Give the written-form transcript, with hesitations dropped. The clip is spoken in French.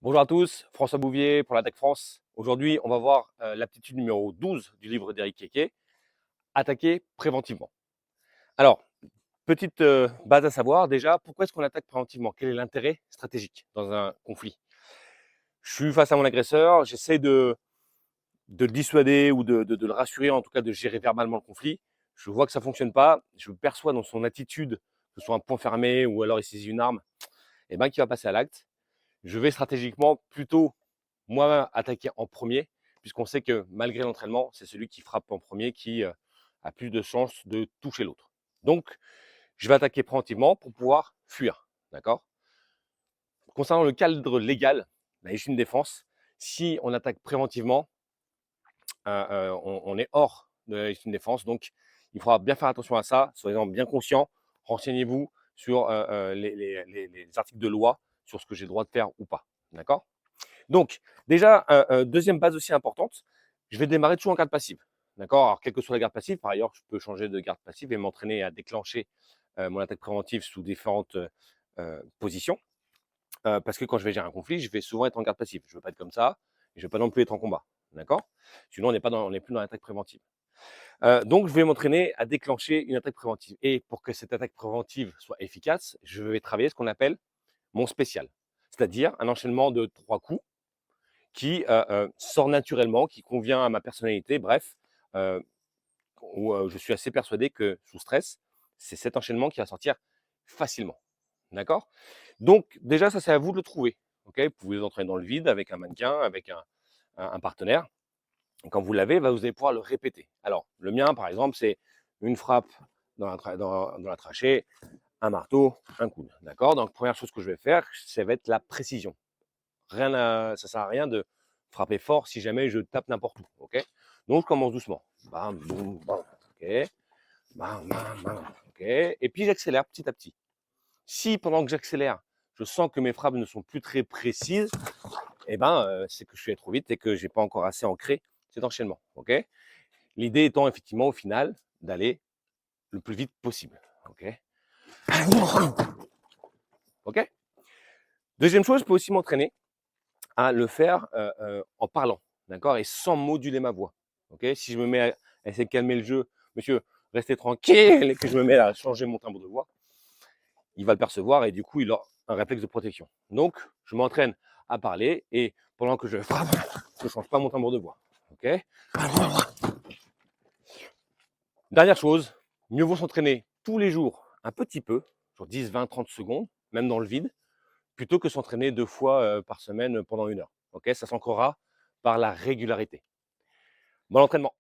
Bonjour à tous, François Bouvier pour l'Attaque France. Aujourd'hui, on va voir l'aptitude numéro 12 du livre d'Éric Keke, attaquer préventivement. Alors, petite base à savoir déjà, pourquoi est-ce qu'on attaque préventivement? Quel est l'intérêt stratégique dans un conflit? Je suis face à mon agresseur, j'essaie de le dissuader ou de le rassurer, en tout cas de gérer verbalement le conflit. Je vois que ça ne fonctionne pas, je perçois dans son attitude, que ce soit un point fermé ou alors il saisit une arme, et ben, qu'il va passer à l'acte. Je vais stratégiquement plutôt moi attaquer en premier, puisqu'on sait que malgré l'entraînement, c'est celui qui frappe en premier qui a plus de chances de toucher l'autre. Donc, je vais attaquer préventivement pour pouvoir fuir. D'accord? Concernant le cadre légal, la légitime défense, si on attaque préventivement, on est hors de la légitime défense. Donc, il faudra bien faire attention à ça. Soyez-en bien conscients. Renseignez-vous sur les articles de loi, sur ce que j'ai le droit de faire ou pas. D'accord? Donc, déjà, deuxième base aussi importante, je vais démarrer toujours en garde passive. D'accord? Alors, quelle que soit la garde passive, par ailleurs, je peux changer de garde passive et m'entraîner à déclencher mon attaque préventive sous différentes positions. Parce que quand je vais gérer un conflit, je vais souvent être en garde passive. Je ne veux pas être comme ça, et je ne veux pas non plus être en combat. D'accord? Sinon, on n'est plus dans l'attaque préventive. Donc, je vais m'entraîner à déclencher une attaque préventive. Et pour que cette attaque préventive soit efficace, je vais travailler ce qu'on appelle mon spécial. C'est-à-dire un enchaînement de 3 coups qui sort naturellement, qui convient à ma personnalité, bref, où je suis assez persuadé que sous stress, c'est cet enchaînement qui va sortir facilement. D'accord? Donc, déjà, ça, c'est à vous de le trouver. Okay, vous pouvez vous entraîner dans le vide avec un mannequin, avec un partenaire. Et quand vous l'avez, vous allez pouvoir le répéter. Alors, le mien, par exemple, c'est une frappe dans la trachée, un marteau, un coude. D'accord? Donc, première chose que je vais faire, ça va être la précision. Ça ne sert à rien de frapper fort si jamais je tape n'importe où. Ok? Donc, je commence doucement. Bam, boum, bam. Ok? Bam, bam, bam. Ok? Et puis, j'accélère petit à petit. Si pendant que j'accélère, je sens que mes frappes ne sont plus très précises, eh ben, c'est que je suis allé trop vite et que je n'ai pas encore assez ancré cet enchaînement. Ok? L'idée étant effectivement au final d'aller le plus vite possible. Ok? Ok? Deuxième chose, je peux aussi m'entraîner à le faire en parlant, d'accord? Et sans moduler ma voix. Ok? Si je me mets à essayer de calmer le jeu, monsieur, restez tranquille, et que je me mets à changer mon timbre de voix, il va le percevoir et du coup, il a un réflexe de protection. Donc, je m'entraîne à parler et pendant que je frappe, je ne change pas mon timbre de voix. Ok? Dernière chose, mieux vaut s'entraîner tous les jours un petit peu, sur 10, 20, 30 secondes, même dans le vide, plutôt que s'entraîner 2 fois par semaine pendant 1 heure. Ok? Ça s'ancrera par la régularité. Bon entraînement.